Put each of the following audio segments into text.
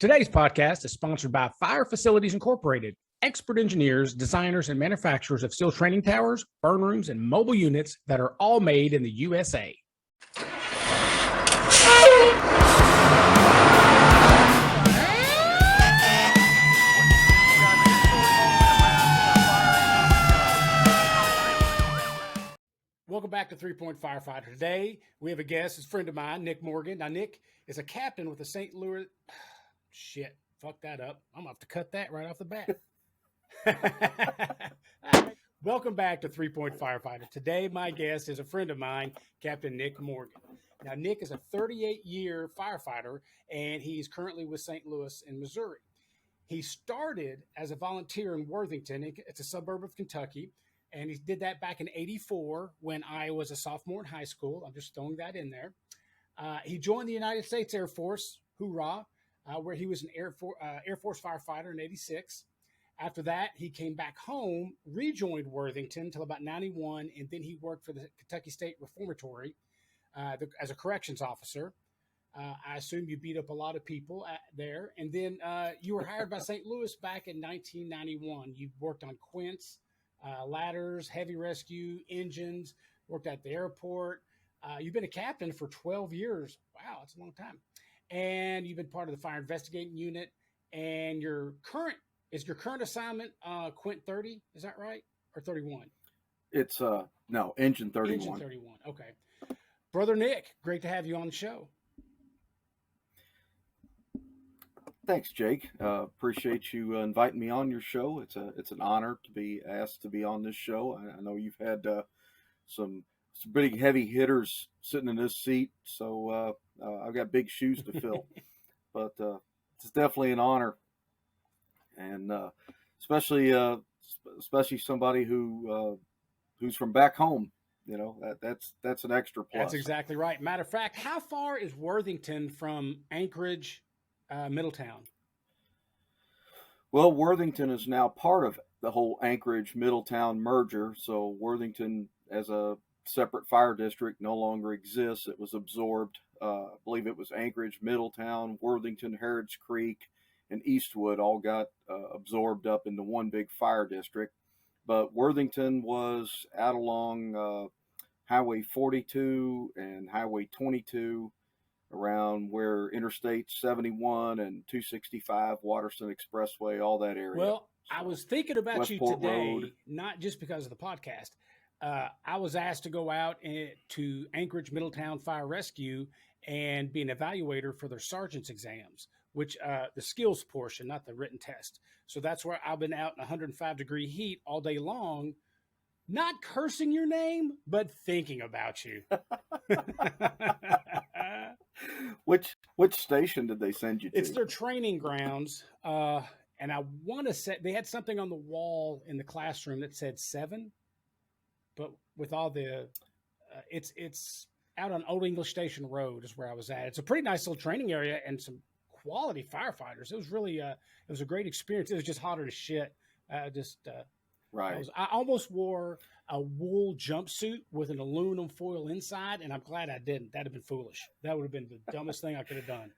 Today's podcast is sponsored by Fire Facilities Incorporated, expert engineers, designers, and manufacturers of steel training towers, burn rooms, and mobile units that are all made in the USA. Welcome back to 3 Point Firefighter. Today, we have a guest, a friend of mine, Nick Morgan. Now, Nick is a captain with the St. Louis... Shit, fuck that up. I'm going to have to cut that right off the bat. Welcome back to 3 Point Firefighter. Today, my guest is a friend of mine, Captain Nick Morgan. Now, Nick is a 38-year firefighter, and he's currently with St. Louis in Missouri. He started as a volunteer in Worthington. It's a suburb of Kentucky. And he did that back in '84 when I was a sophomore in high school. I'm just throwing that in there. He joined the United States Air Force, hoorah, where he was an Air Force firefighter in '86. After that, he came back home, rejoined Worthington until about '91, and then he worked for the Kentucky State Reformatory as a corrections officer. I assume you beat up a lot of people there. And then you were hired by St. Louis back in 1991. You worked on Quints, ladders, heavy rescue, engines, worked at the airport. You've been a captain for 12 years. Wow, that's a long time. And you've been part of the fire investigating unit. And your current assignment Quint 30, is that right? Or 31? It's no, engine 31. Engine 31. Okay. Brother Nick, great to have you on the show. Thanks, Jake. Appreciate you inviting me on your show. It's an honor to be asked to be on this show. I know you've had some big heavy hitters sitting in this seat, so I've got big shoes to fill. But it's definitely an honor, and especially somebody who's from back home. You know, that's an extra plus. That's exactly right. Matter of fact, how far is Worthington from Anchorage, Middletown? Well, Worthington is now part of the whole Anchorage Middletown merger. So Worthington, as a separate fire district, no longer exists. It was absorbed. I believe it was Anchorage, Middletown, Worthington, Harrods Creek, and Eastwood all got absorbed up into one big fire district. But Worthington was out along Highway 42 and Highway 22, around where Interstate 71 and 265, Waterston Expressway, all that area. Well, so, I was thinking about Westport you today, Road. Not just because of the podcast. I was asked to go out to Anchorage Middletown Fire Rescue and be an evaluator for their sergeant's exams, which the skills portion, not the written test. So that's where I've been out in 105-degree heat all day long, not cursing your name, but thinking about you. Which station did they send you to? It's their training grounds. And I want to say they had something on the wall in the classroom that said 7, but with all the, it's out on Old English Station Road is where I was at. It's a pretty nice little training area and some quality firefighters. It was really, it was a great experience. It was just hotter as shit. Right. I almost wore a wool jumpsuit with an aluminum foil inside, and I'm glad I didn't. That'd have been foolish. That would have been the dumbest thing I could have done.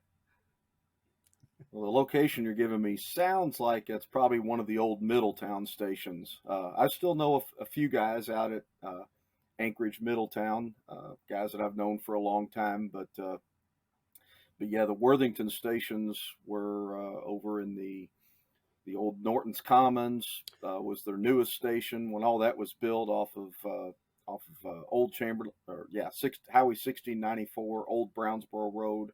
Well, the location you're giving me sounds like it's probably one of the old Middletown stations. I still know a few guys out at Anchorage, Middletown, guys that I've known for a long time. But yeah, the Worthington stations were over in the old Norton's Commons. Was their newest station when all that was built off of Old Chamberlain, Highway 1694, Old Brownsboro Road.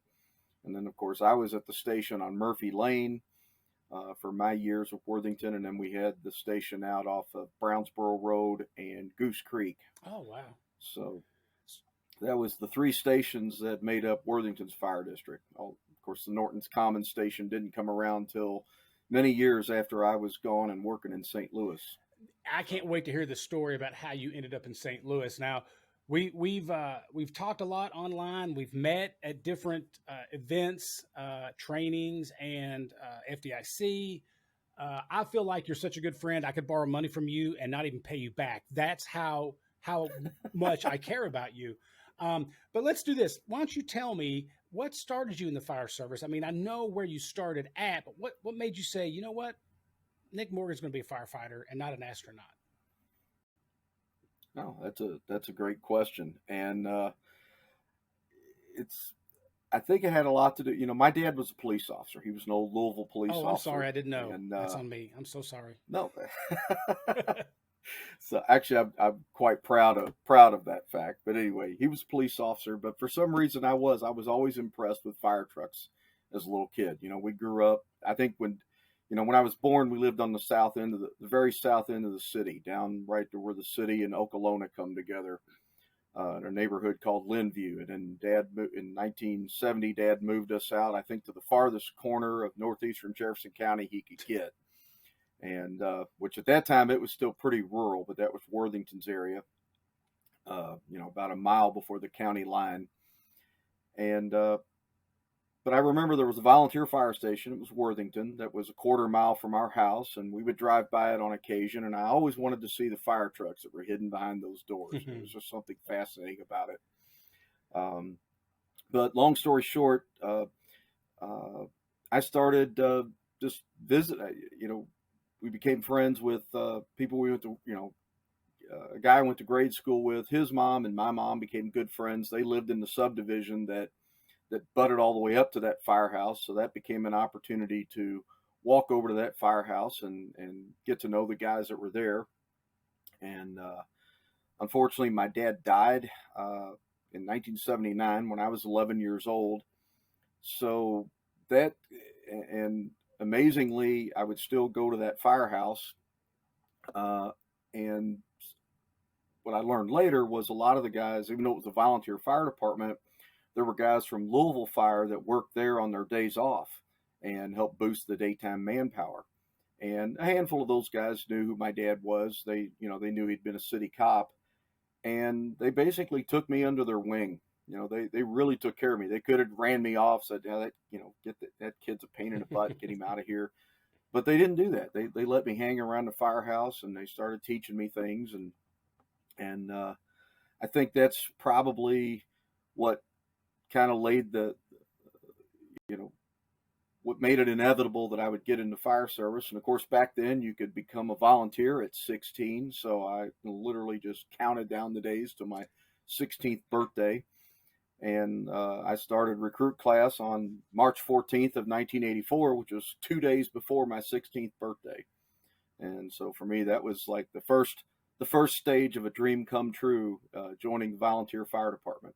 And then, of course, I was at the station on Murphy Lane for my years with Worthington, and then we had the station out off of Brownsboro Road and Goose Creek. Oh, wow. So that was the 3 stations that made up Worthington's fire district. Of course, the Norton's Commons station didn't come around till many years after I was gone and working in St. Louis. I can't wait to hear the story about how you ended up in St. Louis. Now, we've talked a lot online. We've met at different events, trainings, and FDIC. I feel like you're such a good friend. I could borrow money from you and not even pay you back. That's how much I care about you. But let's do this. Why don't you tell me What started you in the fire service? I mean, I know where you started at, but what made you say, you know what, Nick Morgan's going to be a firefighter and not an astronaut? No, that's a great question, and it's I think it had a lot to do. You know, my dad was a police officer. He was an old Louisville police Oh, I'm officer, sorry, I didn't know. and That's on me. I'm so sorry. no. So actually, I'm quite proud of that fact. But anyway, he was a police officer. But for some reason, I was always impressed with fire trucks as a little kid. You know, we grew up. I think when I was born, we lived on the south end of the very south end of the city, down right to where the city and Okolona come together, in a neighborhood called Linview. And then in 1970, Dad moved us out, I think, to the farthest corner of northeastern Jefferson County he could get. And which at that time it was still pretty rural, but that was Worthington's area, about a mile before the county line. And but I remember there was a volunteer fire station. It was Worthington, that was a quarter mile from our house, and we would drive by it on occasion. And I always wanted to see the fire trucks that were hidden behind those doors. There was just something fascinating about it. But long story short, I started just visit. We became friends with people we went to. A guy I went to grade school with. His mom and my mom became good friends. They lived in the subdivision that butted all the way up to that firehouse. So that became an opportunity to walk over to that firehouse and get to know the guys that were there. And unfortunately, my dad died in 1979 when I was 11 years old. So that, and amazingly, I would still go to that firehouse. And what I learned later was a lot of the guys, even though it was a volunteer fire department, there were guys from Louisville Fire that worked there on their days off and helped boost the daytime manpower. And a handful of those guys knew who my dad was. They knew he'd been a city cop, and they basically took me under their wing. They really took care of me. They could have ran me off, said, yeah, that kid's a pain in the butt, get him out of here. But they didn't do that. They let me hang around the firehouse, and they started teaching me things. And I think that's probably what kind of laid what made it inevitable that I would get into fire service. And of course, back then you could become a volunteer at 16. So I literally just counted down the days to my 16th birthday. And I started recruit class on March 14th of 1984, which was 2 days before my 16th birthday. And so for me, that was like the first stage of a dream come true, joining the volunteer fire department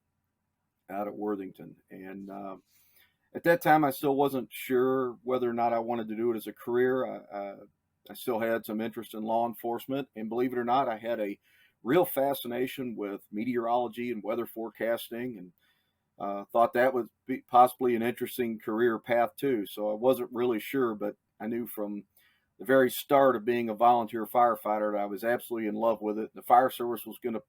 out at Worthington. And at that time, I still wasn't sure whether or not I wanted to do it as a career. I still had some interest in law enforcement, and believe it or not, I had a real fascination with meteorology and weather forecasting, and thought that would be possibly an interesting career path too. So I wasn't really sure, but I knew from the very start of being a volunteer firefighter that I was absolutely in love with it. The fire service was going to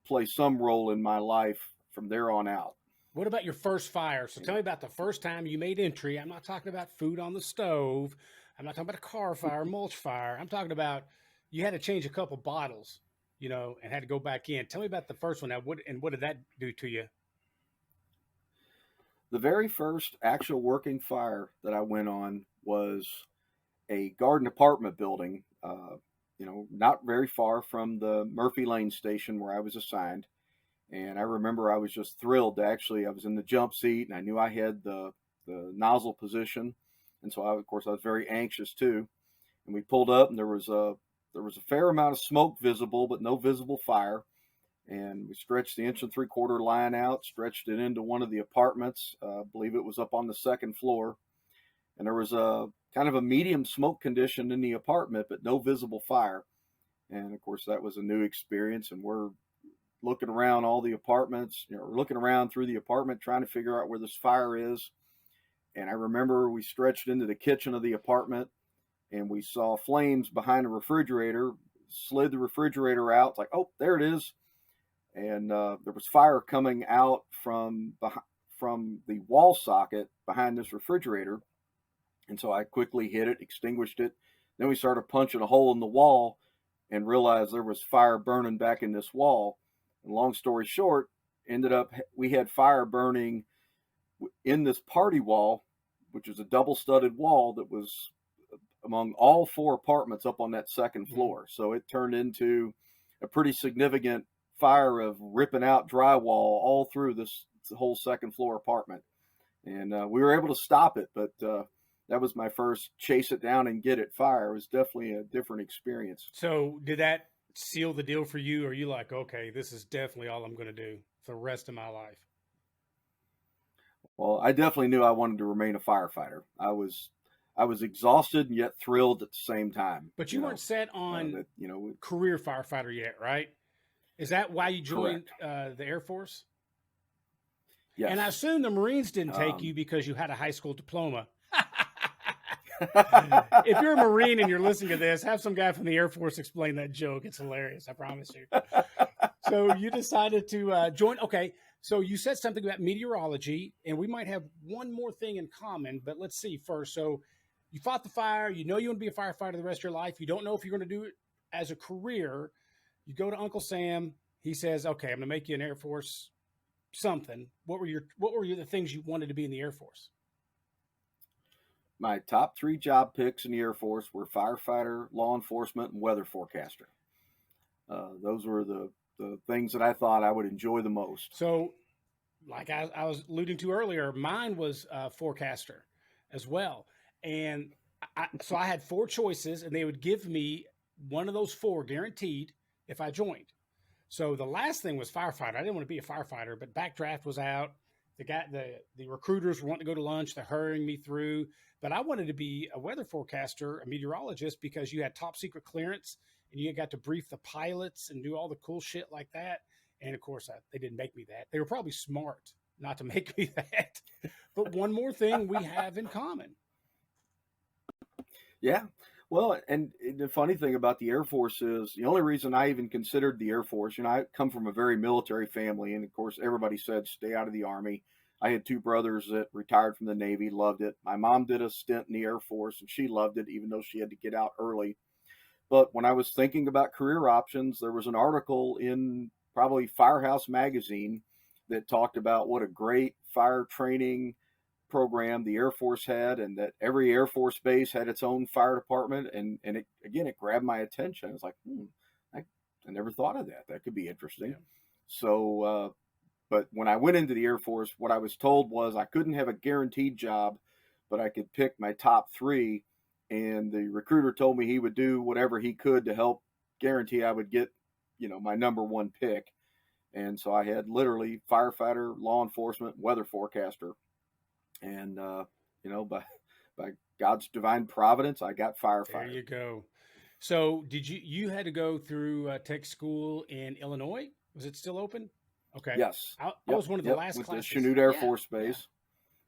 play some role in my life from there on out. What about your first fire? So tell me about the first time you made entry. I'm not talking about food on the stove. I'm not talking about a car fire, mulch fire. I'm talking about you had to change a couple bottles, and had to go back in. Tell me about the first one. Now, what did that do to you? The very first actual working fire that I went on was a garden apartment building, not very far from the Murphy Lane station where I was assigned. And I remember I was just thrilled. I was in the jump seat, and I knew I had the nozzle position. And so I was very anxious too. And we pulled up, and there was a fair amount of smoke visible, but no visible fire. And we stretched the 1 3/4 line out, stretched it into one of the apartments. I believe it was up on the second floor. And there was a kind of a medium smoke condition in the apartment, but no visible fire. And of course, that was a new experience. And we're looking around all the apartments, looking around through the apartment, trying to figure out where this fire is. And I remember we stretched into the kitchen of the apartment, and we saw flames behind the refrigerator, slid the refrigerator out. It's like, oh, there it is. And there was fire coming out from the wall socket behind this refrigerator. And so I quickly hit it, extinguished it. Then we started punching a hole in the wall and realized there was fire burning back in this wall. And long story short, we had fire burning in this party wall, which is a double studded wall that was among all 4 apartments up on that second floor. So it turned into a pretty significant fire of ripping out drywall all through this whole second floor apartment. And we were able to stop it, but that was my first chase it down and get it fire. It was definitely a different experience. So did that seal the deal for you? Or are you like, okay, this is definitely all I'm going to do for the rest of my life? Well, I definitely knew I wanted to remain a firefighter. I was exhausted and yet thrilled at the same time. But you weren't set on that, career firefighter yet, right? Is that why you joined the Air Force? Yes. And I assume the Marines didn't take you because you had a high school diploma. If you're a Marine and you're listening to this, have some guy from the Air Force explain that joke. It's hilarious, I promise you. So you decided to join. Okay, so you said something about meteorology, and we might have one more thing in common, but let's see first. So you fought the fire. You know you want to be a firefighter the rest of your life. You don't know if you're going to do it as a career. You go to Uncle Sam. He says, okay, I'm going to make you an Air Force something. What were the things you wanted to be in the Air Force? My top 3 job picks in the Air Force were firefighter, law enforcement, and weather forecaster. Those were the things that I thought I would enjoy the most. So, like I was alluding to earlier, mine was forecaster as well. And so I had 4 choices, and they would give me one of those 4 guaranteed if I joined. So the last thing was firefighter. I didn't want to be a firefighter, but backdraft was out. The recruiters were wanting to go to lunch. They're hurrying me through. But I wanted to be a weather forecaster, a meteorologist, because you had top secret clearance and you got to brief the pilots and do all the cool shit like that. And of course, they didn't make me that. They were probably smart not to make me that. But one more thing we have in common. Yeah. Well, and the funny thing about the Air Force is the only reason I even considered the Air Force, I come from a very military family. And of course, everybody said, stay out of the Army. I had 2 brothers that retired from the Navy, loved it. My mom did a stint in the Air Force and she loved it, even though she had to get out early. But when I was thinking about career options, there was an article in probably Firehouse magazine that talked about what a great fire training program the Air Force had, and that every Air Force base had its own fire department. And it grabbed my attention. I was like, I never thought of that. That could be interesting. Yeah. So, but when I went into the Air Force, what I was told was I couldn't have a guaranteed job, but I could pick my top 3. And the recruiter told me he would do whatever he could to help guarantee I would get, my number 1 pick. And so I had literally firefighter, law enforcement, weather forecaster. And, by God's divine providence, I got firefighter. There you go. So you had to go through tech school in Illinois? Was it still open? Okay. Yes. I was one of the last with classes. The Chanute Air Force Base.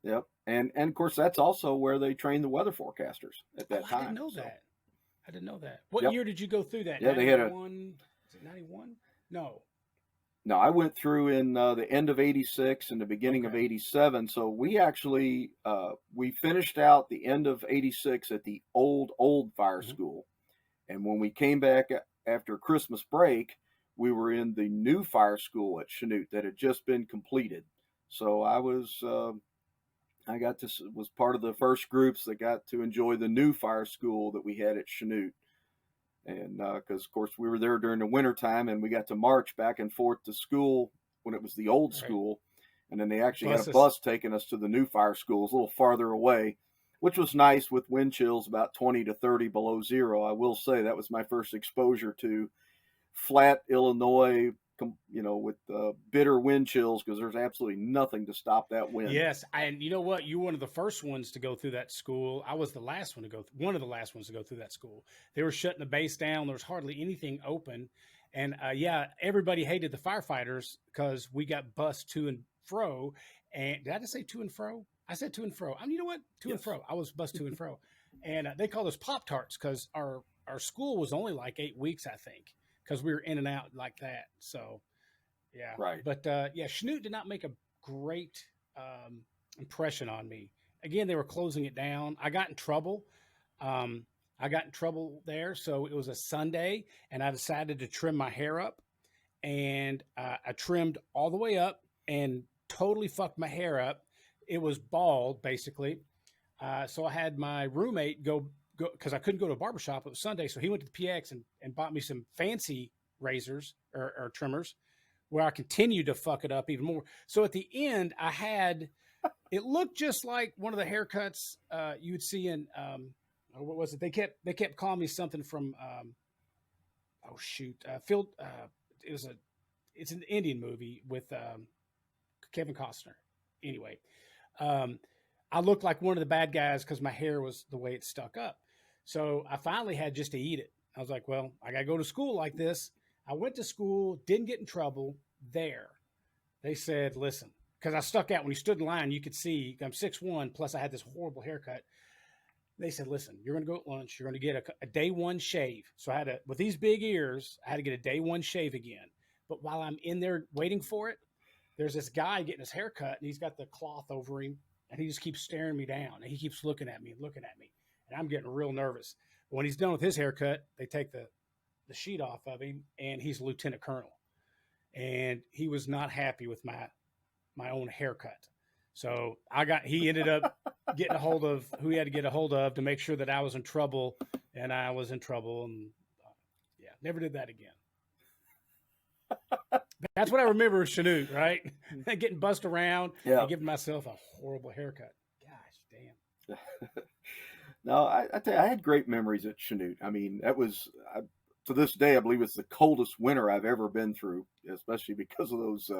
Yeah. Yep. And of course, that's also where they trained the weather forecasters at that time. I didn't know that. What year did you go through that? Yeah, 91, they had is it 91? No, I went through in the end of 86 and the beginning of 87. So we actually, we finished out the end of 86 at the old fire school. And when we came back after Christmas break, we were in the new fire school at Chanute that had just been completed. So I was part of the first groups that got to enjoy the new fire school that we had at Chanute. And because, of course, we were there during the winter time, and we got to march back and forth to school when it was the old school. And then they actually had a bus taking us to the new fire schools a little farther away, which was nice with wind chills about 20 to 30 below zero. I will say that was my first exposure to flat Illinois, with bitter wind chills, because there's absolutely nothing to stop that wind. Yes, and you know what? You were one of the first ones to go through that school. I was the last one to go. One of the last ones to go through that school. They were shutting the base down. There was hardly anything open, and everybody hated the firefighters because we got bused to and fro. And did I just say to and fro? I said to and fro. You know what? To and fro. I was bused to and fro, and they called us Pop-Tarts because our school was only like 8 weeks, I think, because we were in and out like that. So, yeah. Right. But, Chanute did not make a great impression on me. Again, they were closing it down. I got in trouble. There. So it was a Sunday, and I decided to trim my hair up. And I trimmed all the way up and totally fucked my hair up. it was bald basically. So I had my roommate go because I couldn't go to a barbershop. It was Sunday, so he went to the PX and bought me some fancy razors or trimmers, where I continued to fuck it up even more. So at the end, I had it looked just like one of the haircuts you would see in what was it? They kept calling me something from Phil. It's an Indian movie with Kevin Costner. Anyway, I looked like one of the bad guys because my hair was the way it stuck up. So I finally had just to eat it. I was like, well, I got to go to school like this. I went to school, didn't get in trouble there. They said, listen, because I stuck out when you stood in line, you could see I'm 6'1", plus I had this horrible haircut. They said, listen, you're going to go at lunch. You're going to get a day one shave. So I had with these big ears, I had to get a day one shave again. But while I'm in there waiting for it, there's this guy getting his haircut, and he's got the cloth over him, and he just keeps staring me down. And he keeps looking at me. And I'm getting real nervous. But when he's done with his haircut, they take the sheet off of him, and he's a lieutenant colonel. And he was not happy with my own haircut. So he ended up getting a hold of who he had to get a hold of to make sure that I was in trouble, and I was in trouble. And never did that again. That's what I remember of Chanute, right? Getting bussed around and giving myself a horrible haircut. Gosh, damn. No, I tell you, I had great memories at Chanute. I mean, that was, to this day, I believe it's the coldest winter I've ever been through, especially because of those,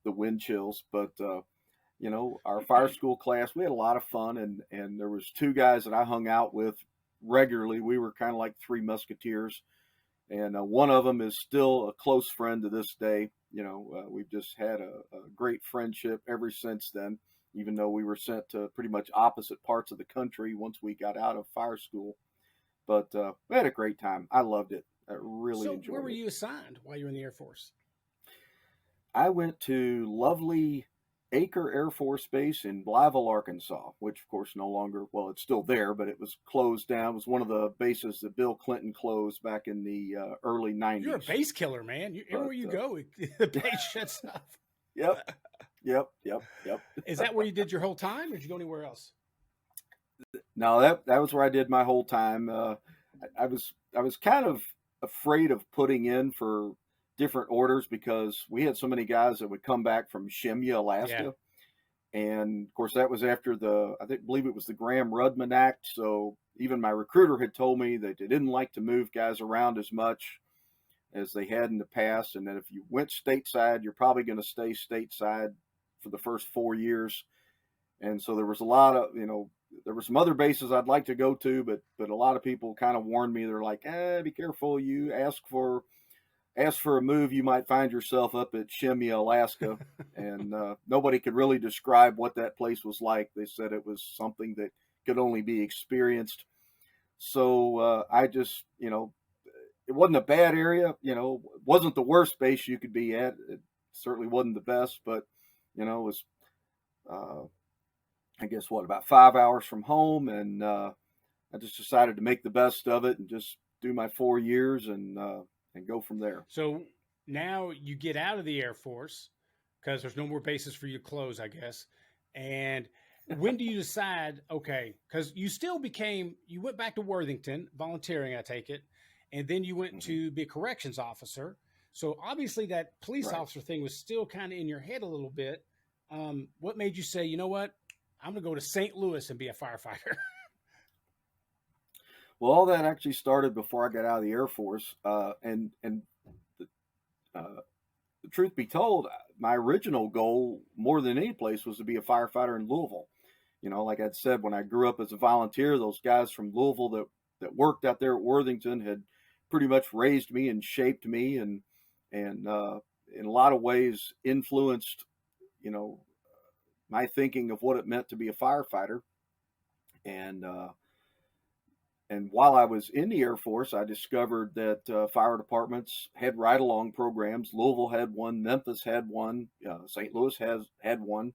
the wind chills. But, our fire school class, we had a lot of fun. And there was two guys that I hung out with regularly. We were kind of like three musketeers. And one of them is still a close friend to this day. We've just had a great friendship ever since then, even though we were sent to pretty much opposite parts of the country once we got out of fire school. But we had a great time. I loved it. I really enjoyed it. So where were you assigned while you were in the Air Force? I went to lovely Acre Air Force Base in Blytheville, Arkansas, which of course no longer, well, it's still there, but it was closed down. It was one of the bases that Bill Clinton closed back in the early 90s. You're a base killer, man. Everywhere you go, the base shuts off. Yep. Is that where you did your whole time, or did you go anywhere else? No, that was where I did my whole time. I was kind of afraid of putting in for different orders because we had so many guys that would come back from Shemya, Alaska. Yeah. And of course that was after believe it was the Graham-Rudman Act. So even my recruiter had told me that they didn't like to move guys around as much as they had in the past. And that if you went stateside, you're probably going to stay stateside for the first 4 years. And so there was a lot of, there were some other bases I'd like to go to, but a lot of people kind of warned me. They're like, be careful. You ask for a move, you might find yourself up at Shemya, Alaska. And nobody could really describe what that place was like. They said it was something that could only be experienced. So I just, it wasn't a bad area. It wasn't the worst base you could be at. It certainly wasn't the best, but, it was, I guess, about 5 hours from home. And I just decided to make the best of it and just do my 4 years and go from there. So now you get out of the Air Force because there's no more bases for you to close, I guess. And when do you decide, okay, because you went back to Worthington, volunteering, I take it, and then you went to be a corrections officer. So obviously that police officer thing was still kind of in your head a little bit. What made you say, you know what, I'm going to go to St. Louis and be a firefighter? Well, all that actually started before I got out of the Air Force. And the truth be told, my original goal, more than any place, was to be a firefighter in Louisville. Like I'd said, when I grew up as a volunteer, those guys from Louisville that worked out there at Worthington had pretty much raised me and shaped me and in a lot of ways influenced, my thinking of what it meant to be a firefighter. And while I was in the Air Force, I discovered that fire departments had ride-along programs. Louisville had one, Memphis had one, St. Louis had one.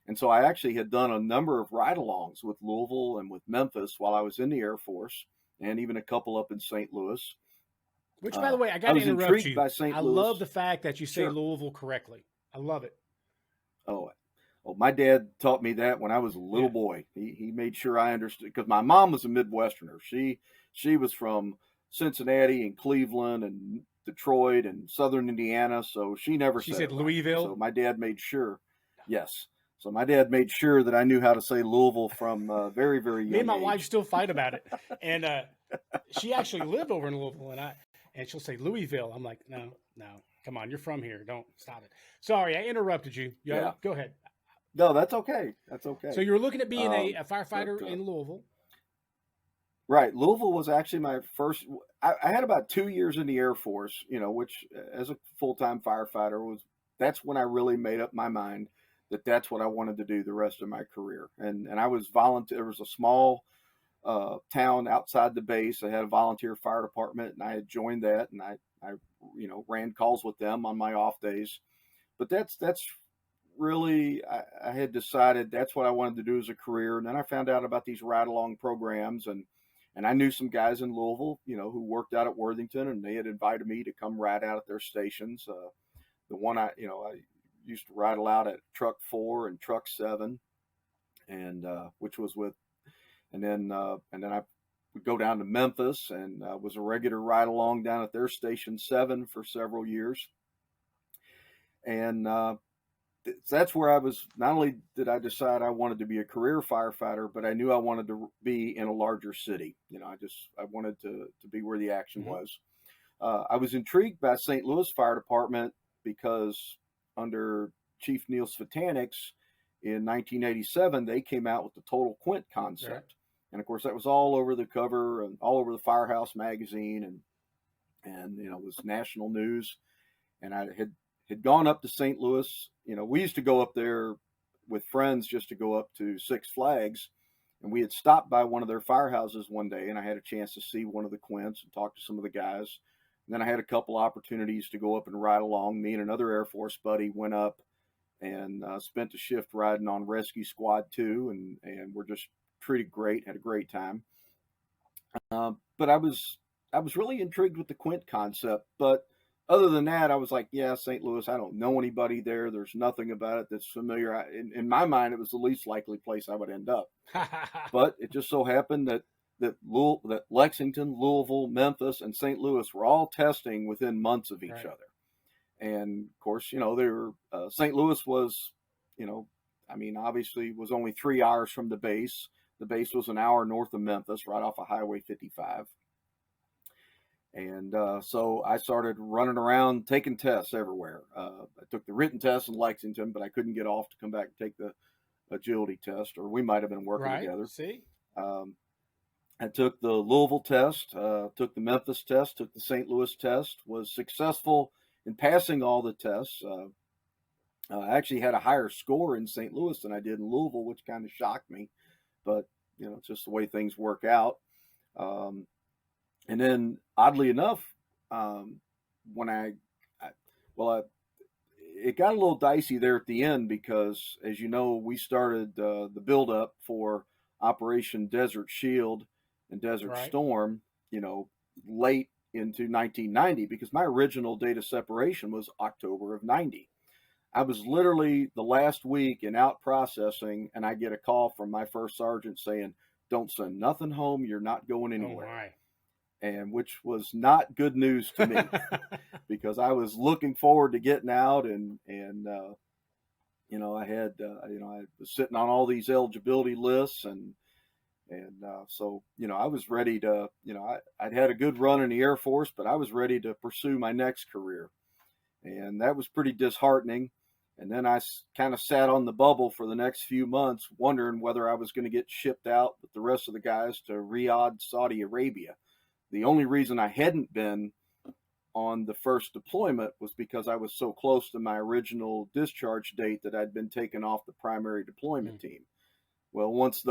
And so I actually had done a number of ride-alongs with Louisville and with Memphis while I was in the Air Force, and even a couple up in St. Louis. Which, by the way, I got to interrupt you. I love the fact that you say Louisville correctly. I love it. Oh, Well, my dad taught me that when I was a little boy. He made sure I understood, because my mom was a Midwesterner. She was from Cincinnati and Cleveland and Detroit and Southern Indiana, so she never She said said it right. Louisville. So my dad made sure, yes. So my dad made sure that I knew how to say Louisville from very, very young Me and my age. wife still fight about it, and she actually lived over in Louisville, and she'll say Louisville. I'm like, no, come on, you're from here. Don't stop it. Sorry, I interrupted you. Yeah. Go ahead. No, that's okay. That's okay. So you were looking at being a firefighter but, in Louisville. Right. Louisville was actually my first. I had about 2 years in the Air Force, which as a full-time firefighter that's when I really made up my mind that that's what I wanted to do the rest of my career. And I was volunteer. There was a small town outside the base. I had a volunteer fire department, and I had joined that, and I ran calls with them on my off days. But that's really, I had decided that's what I wanted to do as a career. And then I found out about these ride-along programs, and I knew some guys in Louisville, who worked out at Worthington, and they had invited me to come ride out at their stations. The one I used to ride out at Truck 4 and Truck 7, and which was with, and then I would go down to Memphis and was a regular ride along down at their Station 7 for several years. And that's where I was. Not only did I decide I wanted to be a career firefighter, but I knew I wanted to be in a larger city. I wanted to be where the action was. I was intrigued by St. Louis Fire Department because under Chief Neil Svitanex in 1987, they came out with the total Quint concept. Right. And of course, that was all over the cover and all over the Firehouse magazine, and it was national news. And I had gone up to St. Louis. We used to go up there with friends just to go up to Six Flags, and we had stopped by one of their firehouses one day, and I had a chance to see one of the Quints and talk to some of the guys. And then I had a couple opportunities to go up and ride along. Me and another Air Force buddy went up and spent a shift riding on Rescue Squad 2, and we're just treated great, had a great time. But I was really intrigued with the Quint concept. But other than that, I was like, yeah, St. Louis, I don't know anybody there. There's nothing about it that's familiar. In my mind, it was the least likely place I would end up. But it just so happened that Lexington, Louisville, Memphis, and St. Louis were all testing within months of each other. And of course, they were St. Louis was, obviously was only 3 hours from the base. The base was an hour north of Memphis, right off of Highway 55. And so I started running around taking tests everywhere. I took the written test in Lexington, but I couldn't get off to come back and take the agility test, or we might have been working together. See? I took the Louisville test, took the Memphis test, took the St. Louis test, was successful in passing all the tests. I actually had a higher score in St. Louis than I did in Louisville, which kind of shocked me. But, it's just the way things work out. And then, oddly enough, when it got a little dicey there at the end because, as you know, we started the buildup for Operation Desert Shield and Desert Storm, late into 1990, because my original date of separation was October of 90. I was literally the last week in out processing, and I get a call from my first sergeant saying, "Don't send nothing home. You're not going anywhere." And which was not good news to me because I was looking forward to getting out, and I had I was sitting on all these eligibility lists, and so I was ready to I'd had a good run in the Air Force, but I was ready to pursue my next career, and that was pretty disheartening. And then I kind of sat on the bubble for the next few months, wondering whether I was going to get shipped out with the rest of the guys to Riyadh, Saudi Arabia. The only reason I hadn't been on the first deployment was because I was so close to my original discharge date that I'd been taken off the primary deployment team. Well, once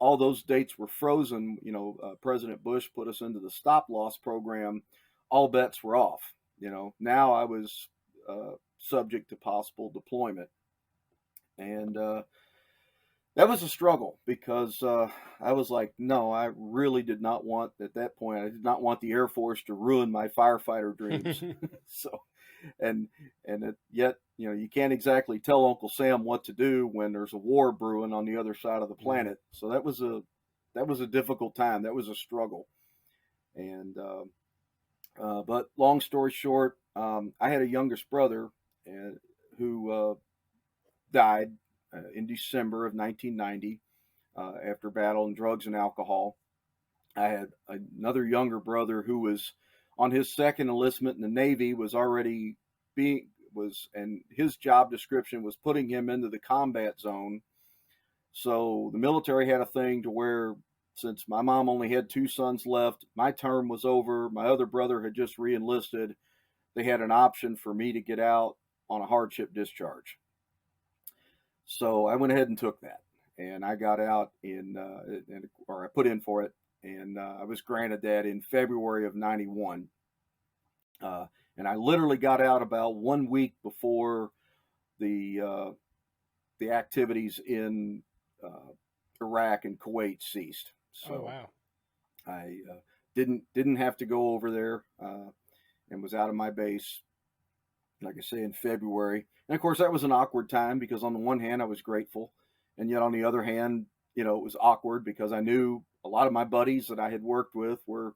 all those dates were frozen, President Bush put us into the stop loss program. All bets were off. Now I was subject to possible deployment, and that was a struggle because I was like, no, I really did not want, at that point, I did not want the Air Force to ruin my firefighter dreams. So and yet you can't exactly tell Uncle Sam what to do when there's a war brewing on the other side of the planet. So that was a difficult time. That was a struggle. And but long story short, I had a youngest brother who died in December of 1990 after battling drugs and alcohol. I had another younger brother who was on his second enlistment in the Navy, and his job description was putting him into the combat zone. So the military had a thing to where, since my mom only had 2 sons left, my term was over, my other brother had just re-enlisted, they had an option for me to get out on a hardship discharge. So I went ahead and took that, and I got out I put in for it, and I was granted that in February of 91. And I literally got out about 1 week before the activities in Iraq and Kuwait ceased. So oh, wow. I didn't have to go over there and was out of my base, like I say, in February. And of course, that was an awkward time because on the one hand, I was grateful, and yet on the other hand, it was awkward because I knew a lot of my buddies that I had worked with were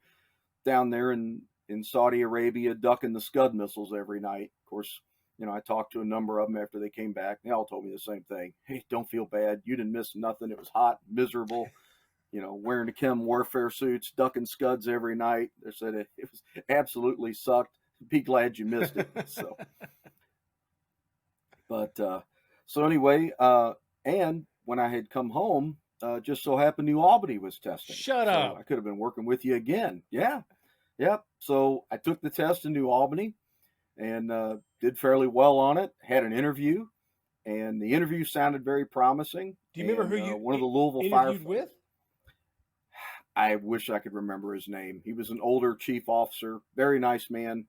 down there in Saudi Arabia ducking the Scud missiles every night. Of course, I talked to a number of them after they came back. They all told me the same thing. Hey, don't feel bad. You didn't miss nothing. It was hot, miserable, wearing the chem warfare suits, ducking Scuds every night. They said it was absolutely sucked. Be glad you missed it. So, but so anyway, and when I had come home, just so happened New Albany was testing. Shut up. I could have been working with you again. Yeah. Yep. So I took the test in New Albany and did fairly well on it. Had an interview, and the interview sounded very promising. Do you remember who you one of the Louisville interviewed with? I wish I could remember his name. He was an older chief officer, very nice man,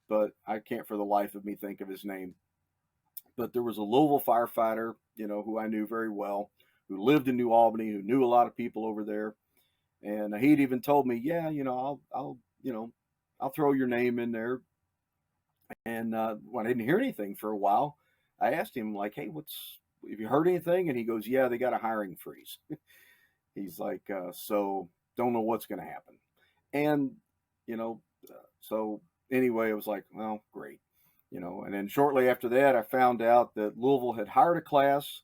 but I can't for the life of me think of his name. But there was a Louisville firefighter, who I knew very well, who lived in New Albany, who knew a lot of people over there, and he'd even told me, yeah, I'll throw your name in there. And when I didn't hear anything for a while, I asked him, like, hey, have you heard anything? And he goes, yeah, they got a hiring freeze. He's like, so don't know what's going to happen. And, so anyway, I was like, well, great. And then shortly after that, I found out that Louisville had hired a class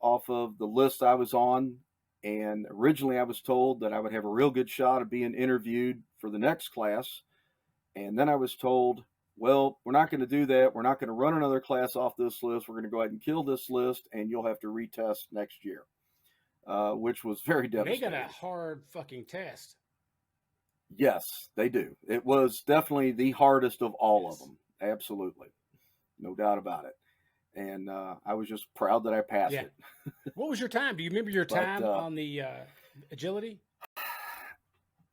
off of the list I was on. And originally I was told that I would have a real good shot of being interviewed for the next class. And then I was told, well, we're not going to do that. We're not going to run another class off this list. We're going to go ahead and kill this list, and you'll have to retest next year, which was very devastating. They got a hard fucking test. Yes, they do. It was definitely the hardest of all of them. Absolutely. No doubt about it. And I was just proud that I passed it. What was your time? Do you remember your time on the agility?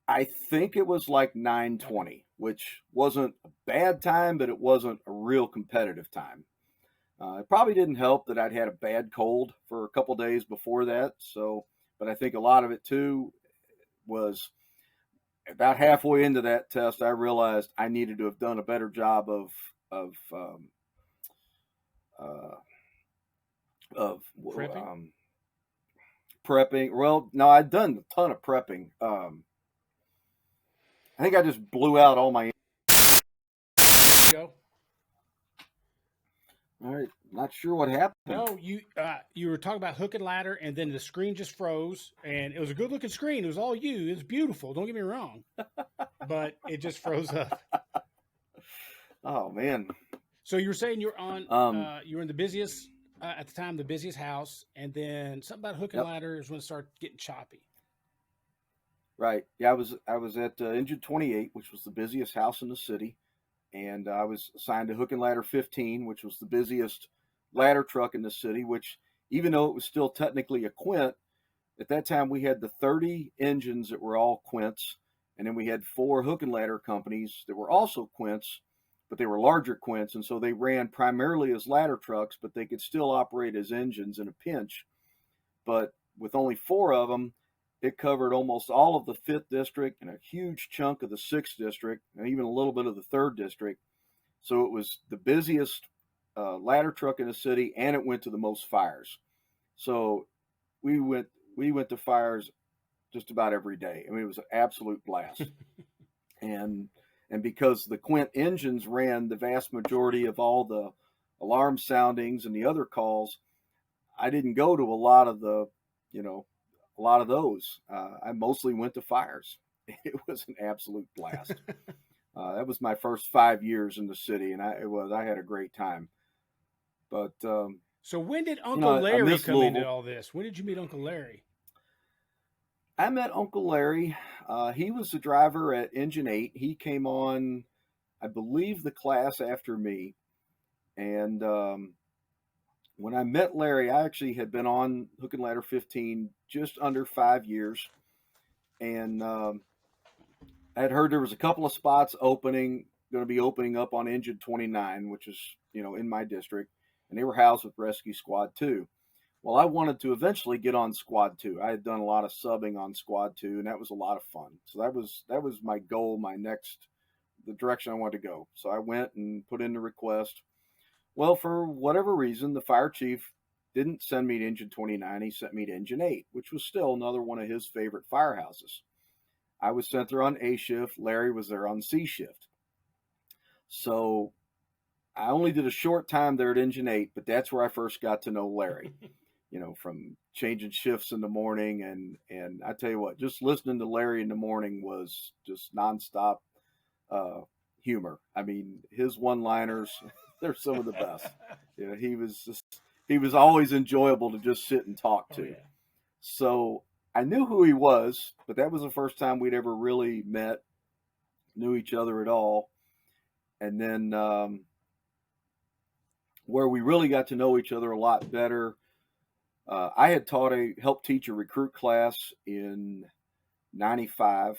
I think it was like 9:20, which wasn't a bad time, but it wasn't a real competitive time. It probably didn't help that I'd had a bad cold for a couple days before that. So, but I think a lot of it too was about halfway into that test, I realized I needed to have done a better job of prepping. Prepping. Well, no, I'd done a ton of prepping. I think I just blew out all my. Go. All right, not sure what happened. No, you were talking about hook and ladder, and then the screen just froze, and it was a good looking screen. It was all you. It was beautiful. Don't get me wrong, but it just froze up. Oh man! So you were saying you're on. You were in the busiest at the time, the busiest house, and then something about hook and ladder is when it started getting choppy. Right. Yeah, I was at Engine 28, which was the busiest house in the city, and I was assigned to Hook and Ladder 15, which was the busiest ladder truck in the city. Which, even though it was still technically a Quint, at that time we had the 30 engines that were all Quints, and then we had 4 hook and ladder companies that were also Quints, but they were larger Quints, and so they ran primarily as ladder trucks, but they could still operate as engines in a pinch. But with only 4 of them, it covered almost all of the 5th district and a huge chunk of the 6th district, and even a little bit of the 3rd district. So it was the busiest ladder truck in the city, and it went to the most fires. So we went to fires just about every day. I mean, it was an absolute blast. and because the Quint engines ran the vast majority of all the alarm soundings and the other calls, I didn't go to a lot of those. I mostly went to fires. It was an absolute blast. That was my first 5 years in the city, and I had a great time. But so when did Uncle I Larry miss come Louisville. into all this? When did you meet Uncle Larry? I met Uncle Larry. He was the driver at Engine 8. He came on, I believe, the class after me. And when I met Larry, I actually had been on Hook and Ladder 15 just under 5 years. And I had heard there was a couple of spots going to be opening up on Engine 29, which is, in my district. And they were housed with Rescue Squad 2. Well, I wanted to eventually get on Squad 2. I had done a lot of subbing on Squad 2, and that was a lot of fun. So that was my goal, the direction I wanted to go. So I went and put in the request. Well, for whatever reason, the fire chief didn't send me to Engine 29. He sent me to Engine 8, which was still another one of his favorite firehouses. I was sent there on A shift. Larry was there on C shift. So I only did a short time there at Engine 8, but that's where I first got to know Larry. From changing shifts in the morning. And I tell you what, just listening to Larry in the morning was just nonstop humor. I mean, his one-liners, they're some of the best. He was always enjoyable to just sit and talk to. Oh, yeah. So I knew who he was, but that was the first time we'd ever really met, knew each other at all. And then where we really got to know each other a lot better, I had helped teach a recruit class in 95,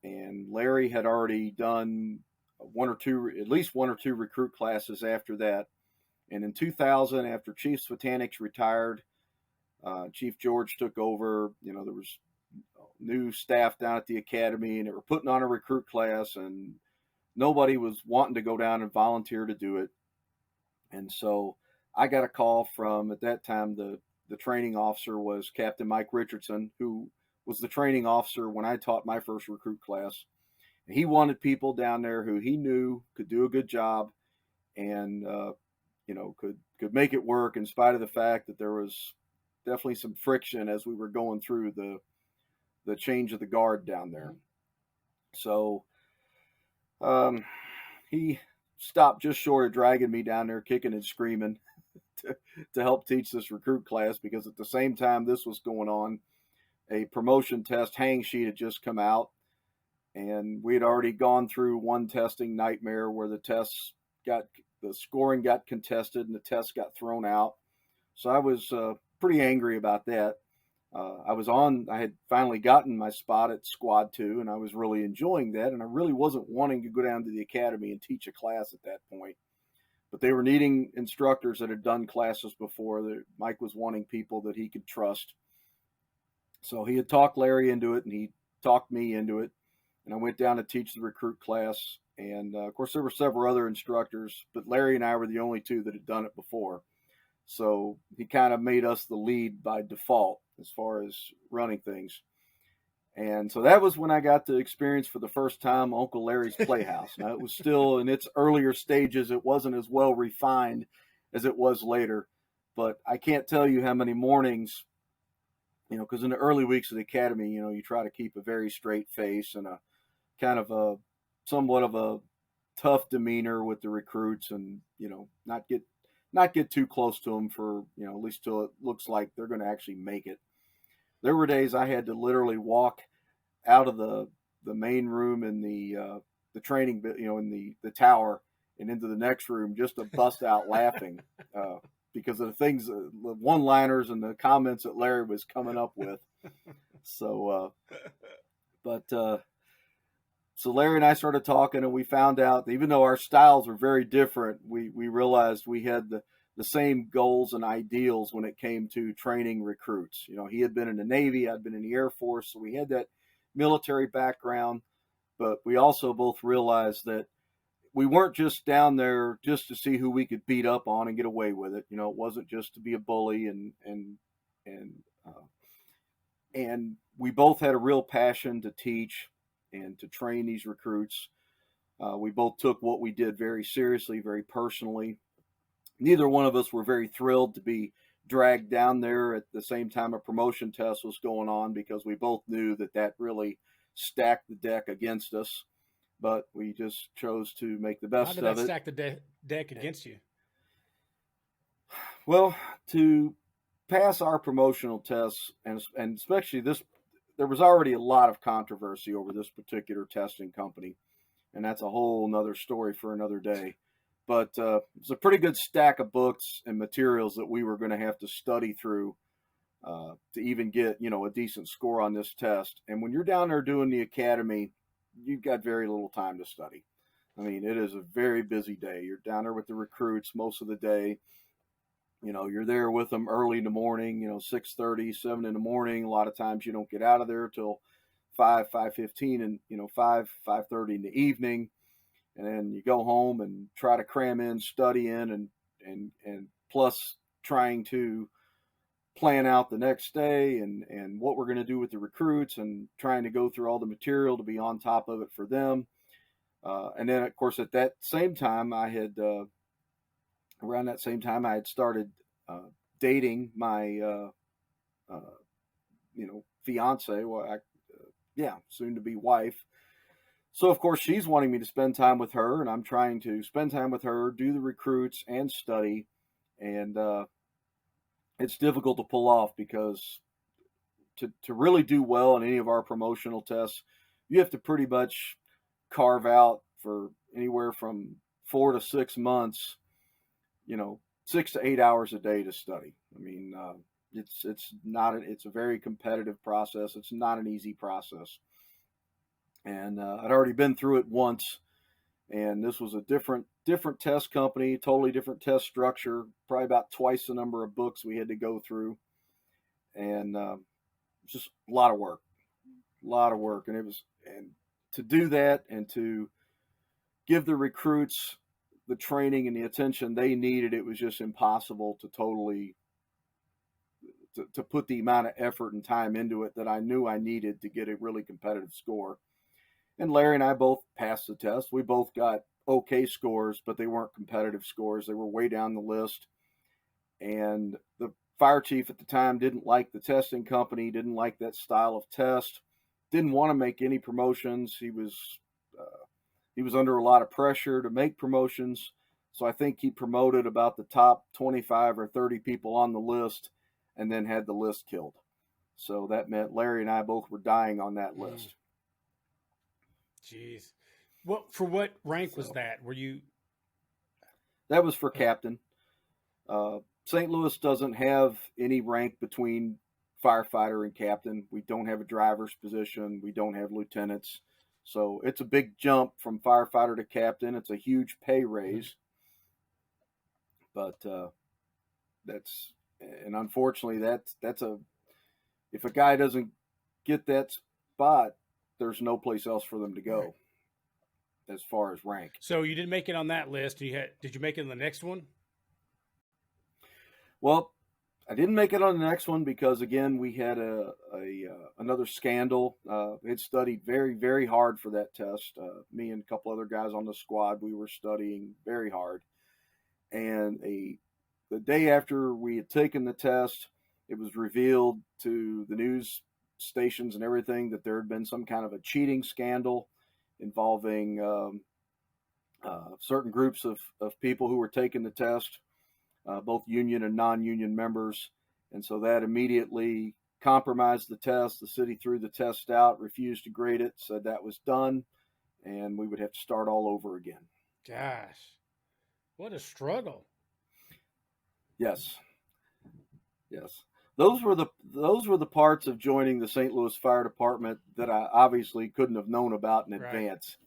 and Larry had already done at least one or two recruit classes after that. And in 2000, after Chief Svitanix retired, Chief George took over. There was new staff down at the academy, and they were putting on a recruit class, and nobody was wanting to go down and volunteer to do it. And so I got a call from, at that time, the training officer was Captain Mike Richardson, who was the training officer when I taught my first recruit class. And he wanted people down there who he knew could do a good job and, could make it work in spite of the fact that there was definitely some friction as we were going through the change of the guard down there. So he stopped just short of dragging me down there, kicking and screaming, to help teach this recruit class, because at the same time this was going on, a promotion test hang sheet had just come out, and we had already gone through one testing nightmare where the scoring got contested and the test got thrown out. So I was pretty angry about that. I had finally gotten my spot at Squad 2, and I was really enjoying that, and I really wasn't wanting to go down to the academy and teach a class at that point. But they were needing instructors that had done classes before. Mike was wanting people that he could trust. So he had talked Larry into it, and he talked me into it. And I went down to teach the recruit class. And, of course, there were several other instructors, but Larry and I were the only two that had done it before. So he kind of made us the lead by default as far as running things. And so that was when I got to experience for the first time Uncle Larry's Playhouse. Now, it was still in its earlier stages. It wasn't as well refined as it was later. But I can't tell you how many mornings, because in the early weeks of the academy, you try to keep a very straight face and a kind of a somewhat of a tough demeanor with the recruits, and, not get too close to them for, at least till it looks like they're going to actually make it. There were days I had to literally walk out of the main room in the training, in the tower, and into the next room just to bust out laughing because of the things, the one-liners and the comments that Larry was coming up with. So, so Larry and I started talking, and we found out that even though our styles were very different, we realized we had the same goals and ideals when it came to training recruits. He had been in the Navy, I'd been in the Air Force, so we had that military background, but we also both realized that we weren't just down there just to see who we could beat up on and get away with it. You know, it wasn't just to be a bully, and we both had a real passion to teach and to train these recruits. We both took what we did very seriously, very personally. Neither one of us were very thrilled to be dragged down there at the same time a promotion test was going on, because we both knew that really stacked the deck against us. But we just chose to make the best of it. How did that stack the deck against you? Well, to pass our promotional tests, and especially this, there was already a lot of controversy over this particular testing company, and that's a whole nother story for another day. But it's a pretty good stack of books and materials that we were going to have to study through to even get, you know, a decent score on this test. And when you're down there doing the academy, you've got very little time to study. I mean, it is a very busy day. You're down there with the recruits most of the day. You know, you're there with them early in the morning, you know, 6:30, 7 in the morning. A lot of times you don't get out of there till 5:15, and, you know, 5:30 in the evening. And then you go home and try to cram in, study in, and plus trying to plan out the next day and what we're going to do with the recruits, and trying to go through all the material to be on top of it for them. And then, of course, at that same time, around that same time, I had started dating my, fiance, soon to be wife. So, of course, she's wanting me to spend time with her, and I'm trying to spend time with her, do the recruits, and study. And it's difficult to pull off, because to really do well in any of our promotional tests, you have to pretty much carve out for anywhere from 4 to 6 months, 6 to 8 hours a day to study. I mean, it's a very competitive process. It's not an easy process. And I'd already been through it once, and this was a different test company, totally different test structure, probably about twice the number of books we had to go through, and just a lot of work. And to do that and to give the recruits the training and the attention they needed, it was just impossible to to put the amount of effort and time into it that I knew I needed to get a really competitive score. And Larry and I both passed the test. We both got okay scores, but they weren't competitive scores. They were way down the list. And the fire chief at the time didn't like the testing company, didn't like that style of test, didn't want to make any promotions. He was under a lot of pressure to make promotions. So I think he promoted about the top 25 or 30 people on the list, and then had the list killed. So that meant Larry and I both were dying on that list. Jeez. For what rank was that? Were you? That was for captain. St. Louis doesn't have any rank between firefighter and captain. We don't have a driver's position. We don't have lieutenants. So it's a big jump from firefighter to captain. It's a huge pay raise. But unfortunately, if a guy doesn't get that spot, there's no place else for them to go as far as rank. So you didn't make it on that list. Did you make it on the next one? Well, I didn't make it on the next one because, again, we had another scandal. We had studied very, very hard for that test. Me and a couple other guys on the squad, we were studying very hard. And the day after we had taken the test, it was revealed to the news stations and everything that there had been some kind of a cheating scandal involving certain groups of people who were taking the test, both union and non-union members. And so that immediately compromised the test. The city threw the test out, refused to grade it, said that was done, and we would have to start all over again. Gosh, what a struggle. Yes. Those were the parts of joining the St. Louis Fire Department that I obviously couldn't have known about in advance.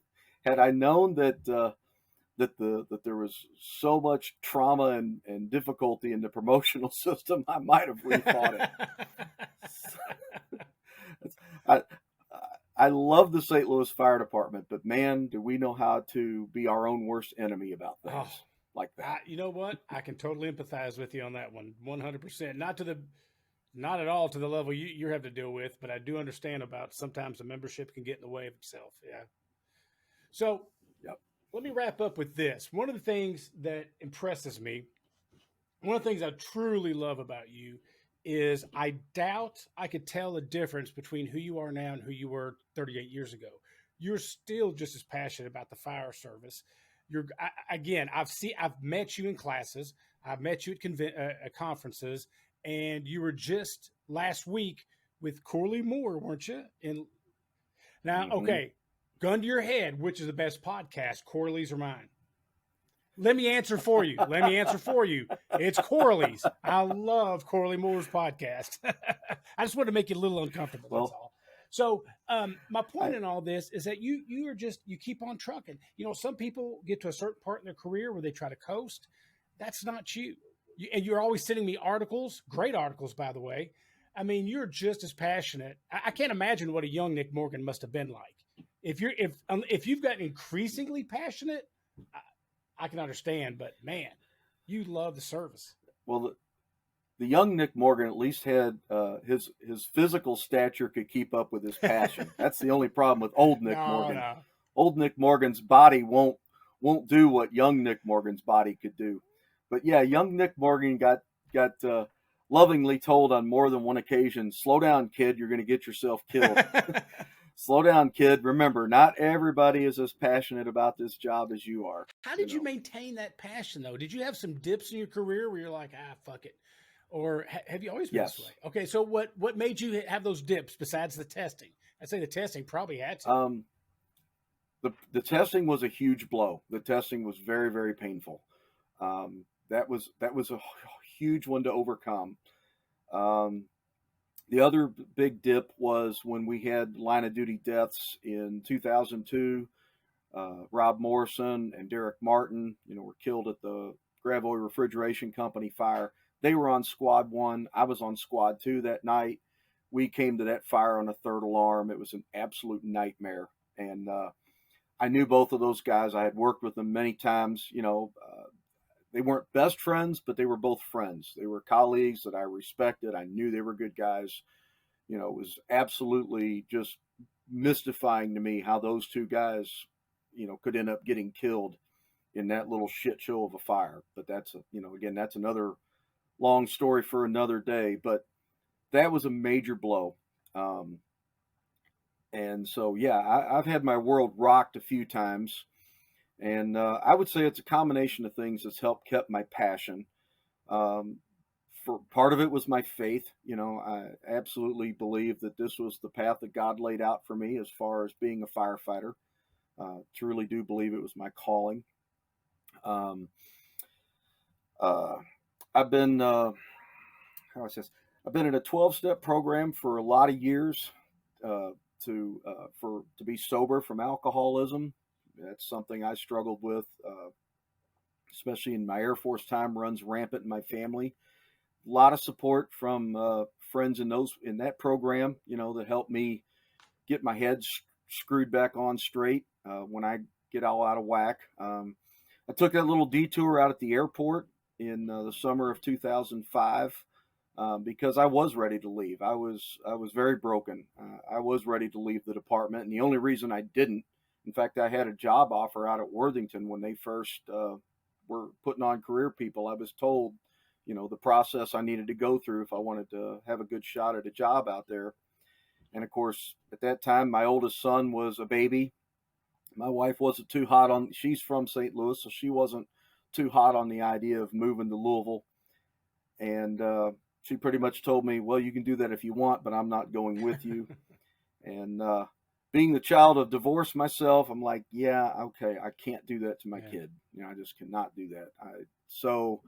Had I known that there was so much trauma and difficulty in the promotional system, I might have rethought it. I love the St. Louis Fire Department, but man, do we know how to be our own worst enemy about things Oh, like that. you know what? I can totally empathize with you on that one, 100%. Not at all to the level you have to deal with, but I do understand about sometimes the membership can get in the way of itself. Yeah. So Yep. let me wrap up with this. One of the things that impresses me, one of the things I truly love about you is I doubt I could tell the difference between who you are now and who you were 38 years ago. You're still just as passionate about the fire service. Again, I've met you in classes, I've met you at conferences, and you were just last week with Corley Moore, weren't you? And now, Mm-hmm. okay, gun to your head, which is the best podcast, Corley's or mine? Let me answer for you. It's Corley's. I love Corley Moore's podcast. I just want to make you a little uncomfortable. Well, that's all. So my point in all this is that you keep on trucking. You know, some people get to a certain part in their career where they try to coast. That's not you. And you're always sending me articles, great articles, by the way. I mean, you're just as passionate. I can't imagine what a young Nick Morgan must have been like. If you've gotten increasingly passionate, I can understand, but man, you love the service. Well, the young Nick Morgan at least had his physical stature could keep up with his passion. That's the only problem with old Nick Morgan. No. Old Nick Morgan's body won't do what young Nick Morgan's body could do. But yeah, young Nick Morgan got lovingly told on more than one occasion, "Slow down, kid. You're going to get yourself killed." Slow down, kid. Remember, not everybody is as passionate about this job as you are. How did you maintain that passion, though? Did you have some dips in your career where you're like, fuck it? Or have you always been this way? Okay, so what made you have those dips besides the testing? I'd say the testing probably had to. The testing was a huge blow. The testing was very, very painful. That was a huge one to overcome. The other big dip was when we had line of duty deaths in 2002. Rob Morrison and Derek Martin, were killed at the Gravois Refrigeration Company fire. They were on Squad 1. I was on Squad 2 that night. We came to that fire on a third alarm. It was an absolute nightmare. And I knew both of those guys. I had worked with them many times. They weren't best friends, but they were both friends. They were colleagues that I respected. I knew they were good guys. It was absolutely just mystifying to me how those two guys, could end up getting killed in that little shit show of a fire. But that's, again, that's another long story for another day. But that was a major blow. And so, yeah, I've had my world rocked a few times. And I would say it's a combination of things that's helped keep my passion. For part of it was my faith. I absolutely believe that this was the path that God laid out for me as far as being a firefighter. Truly do believe it was my calling. I've been I've been in a 12-step program for a lot of years to be sober from alcoholism. That's something I struggled with, especially in my Air Force time. Runs rampant in my family. A lot of support from friends in that program, that helped me get my head screwed back on straight when I get all out of whack. I took that little detour out at the airport in the summer of 2005 because I was ready to leave. I was very broken. I was ready to leave the department, and the only reason I didn't, in fact, I had a job offer out at Worthington when they first were putting on career people. I was told, the process I needed to go through if I wanted to have a good shot at a job out there. And of course, at that time, my oldest son was a baby. My wife wasn't too hot she's from St. Louis, so she wasn't too hot on the idea of moving to Louisville. And she pretty much told me, well, you can do that if you want, but I'm not going with you. And being the child of divorce myself, I'm like, yeah, okay, I can't do that to my kid. I just cannot do that. So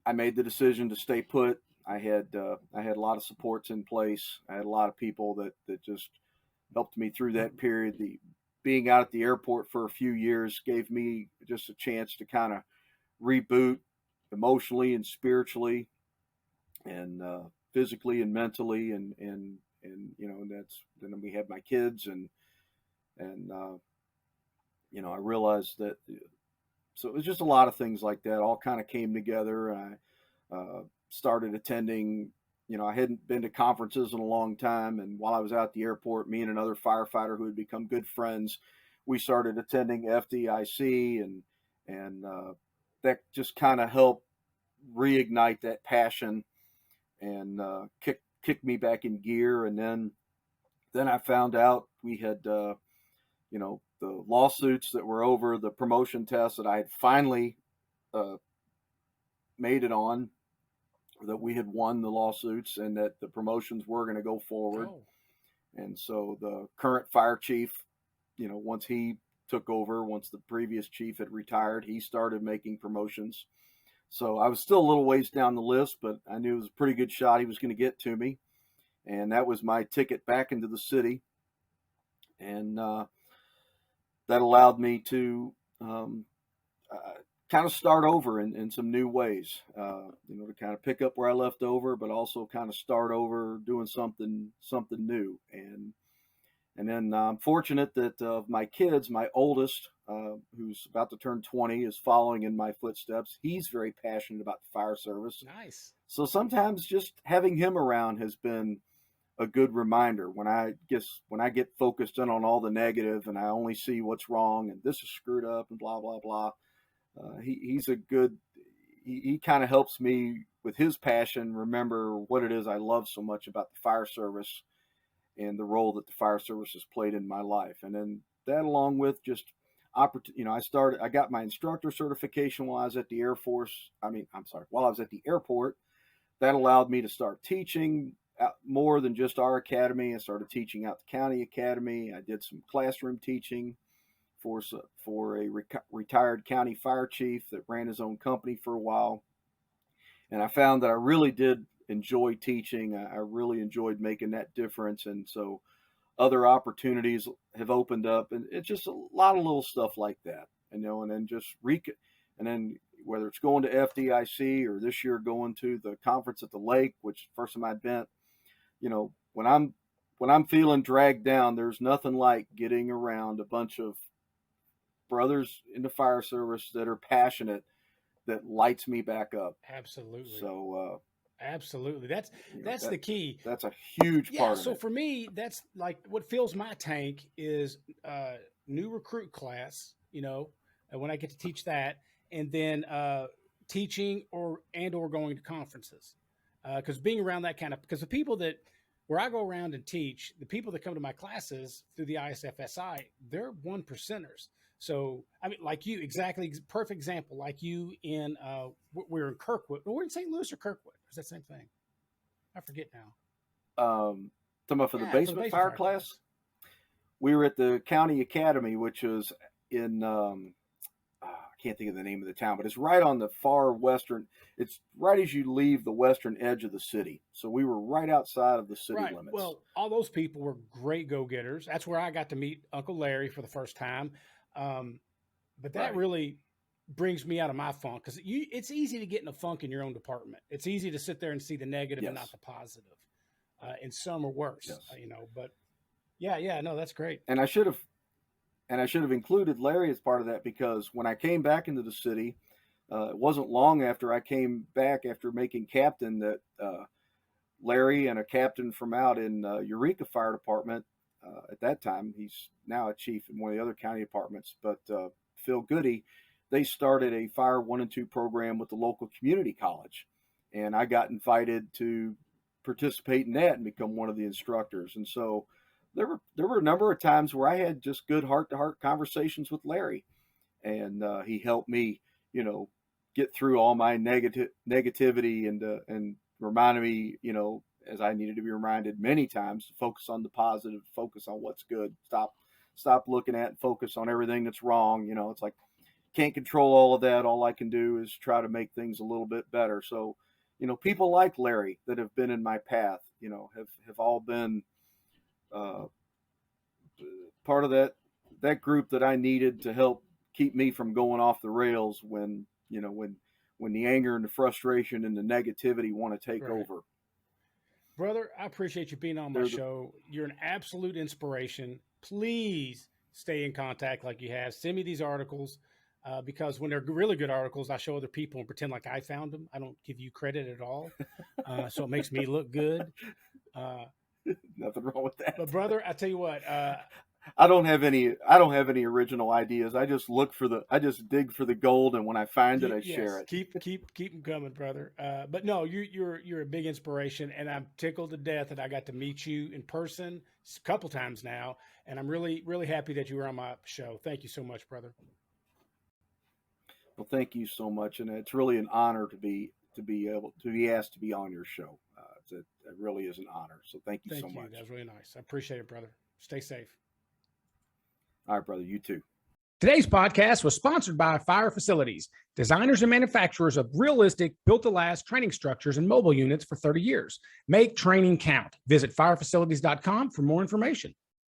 I made the decision to stay put. I had a lot of supports in place. I had a lot of people that just helped me through that period. Being out at the airport for a few years gave me just a chance to kind of reboot emotionally and spiritually and physically and mentally and and then we had my kids, and I realized that. So it was just a lot of things like that all kind of came together, and I started attending. I hadn't been to conferences in a long time, and while I was out at the airport, me and another firefighter who had become good friends, we started attending FDIC, and that just kind of helped reignite that passion and kick me back in gear. And then I found out we had the lawsuits that were over the promotion test that I had finally made it on, that we had won the lawsuits and that the promotions were going to go forward. Oh. And so the current fire chief, once he took over, once the previous chief had retired, he started making promotions. So I was still a little ways down the list, but I knew it was a pretty good shot he was going to get to me. And that was my ticket back into the city. And that allowed me to kind of start over in some new ways, to kind of pick up where I left over, but also kind of start over doing something new. And then I'm fortunate that my kids, my oldest, who's about to turn 20, is following in my footsteps. He's very passionate about the fire service. Nice. So sometimes just having him around has been a good reminder when I get focused in on all the negative and I only see what's wrong and this is screwed up and blah, blah, blah. He kind of helps me with his passion remember what it is I love so much about the fire service and the role that the fire service has played in my life. And then that, along with just I got my instructor certification while I was at the while I was at the airport. That allowed me to start teaching more than just our academy. I started teaching out the county academy. I did some classroom teaching for a retired county fire chief that ran his own company for a while. And I found that I really did enjoy teaching. I really enjoyed making that difference. And so other opportunities have opened up, and it's just a lot of little stuff like that, and then just and then whether it's going to FDIC or this year going to the conference at the lake, which first time I'd been, when I'm feeling dragged down, there's nothing like getting around a bunch of brothers in the fire service that are passionate, that lights me back up. Absolutely. So, absolutely. That's the key. That's a huge part of it. So for me, that's like what fills my tank is new recruit class, when I get to teach that, and then teaching or going to conferences. Because being around that because the people where I go around and teach, the people that come to my classes through the ISFSI, they're 1%ers. So, I mean, like you, exactly, perfect example, like you we're in Kirkwood. We're in St. Louis or Kirkwood. Is that the same thing? I forget now. Talking about for the basement fire class? We were at the county academy, which is in, I can't think of the name of the town, but it's right on the far western. It's right as you leave the western edge of the city. So we were right outside of the city limits. Well, all those people were great go-getters. That's where I got to meet Uncle Larry for the first time. But that really brings me out of my funk, because it's easy to get in a funk in your own department. It's easy to sit there and see the negative and not the positive. And some are worse, but no, that's great. And I should have included Larry as part of that, because when I came back into the city, it wasn't long after I came back after making captain that Larry and a captain from out in Eureka Fire Department, at that time, he's now a chief in one of the other county departments, but Phil Goody, they started a Fire 1 and 2 program with the local community college. And I got invited to participate in that and become one of the instructors. And so there were a number of times where I had just good heart-to-heart conversations with Larry. And he helped me, get through all my negativity and reminded me, as I needed to be reminded many times, to focus on the positive, focus on what's good, stop looking at and focus on everything that's wrong. It's like, can't control all of that. All I can do is try to make things a little bit better. So, people like Larry that have been in my path, have all been part of that group that I needed to help keep me from going off the rails when the anger and the frustration and the negativity want to take over. Brother, I appreciate you being on my show. You're an absolute inspiration. Please stay in contact like you have. Send me these articles because when they're really good articles, I show other people and pretend like I found them. I don't give you credit at all. So it makes me look good. Nothing wrong with that. But brother, I tell you what, I don't have any original ideas. I just dig for the gold, and when I find it, I share it. Keep them coming, brother. But no, you're a big inspiration, and I'm tickled to death that I got to meet you in person a couple times now, and I'm really, really happy that you were on my show. Thank you so much, brother. Well, thank you so much, and it's really an honor to be able to be asked to be on your show. It really is an honor. So thank you so much. That was really nice. I appreciate it, brother. Stay safe. All right, brother. You too. Today's podcast was sponsored by Fire Facilities, designers and manufacturers of realistic, built-to-last training structures and mobile units for 30 years. Make training count. Visit firefacilities.com for more information.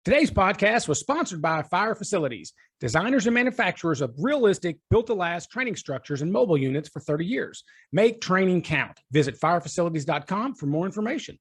Today's podcast was sponsored by Fire Facilities, designers and manufacturers of realistic, built-to-last training structures and mobile units for 30 years. Make training count. Visit firefacilities.com for more information.